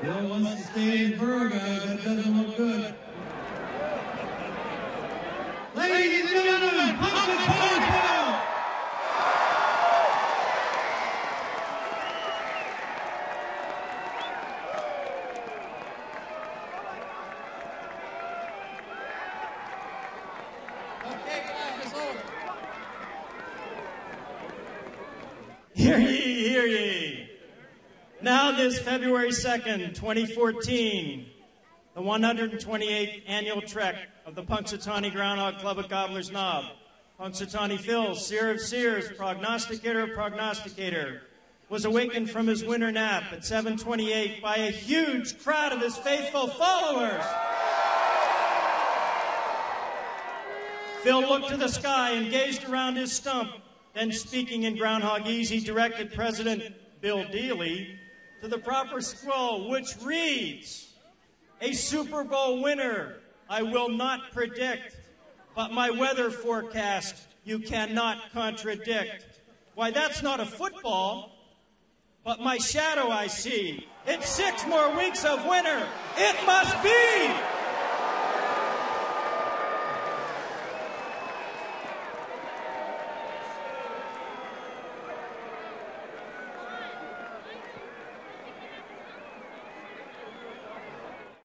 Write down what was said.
Phil wants to stay in Berga, but it doesn't look good. Ladies and gentlemen, Punxsutawney Phil! Okay, guys, it's over. Hear ye, hear ye. Now this February 2nd, 2014, the 128th annual trek of the Punxsutawney Groundhog Club at Gobbler's Knob. Punxsutawney Phil, seer of seers, prognosticator of prognosticator, was awakened from his winter nap at 7:28 by a huge crowd of his faithful followers. Phil looked to the sky and gazed around his stump. Then, speaking in Groundhogese, he directed President Bill Dealey to the proper scroll, which reads, "A Super Bowl winner I will not predict, but my weather forecast you cannot contradict." Why, that's not a football, but my shadow I see. It's 6 more weeks of winter. It must be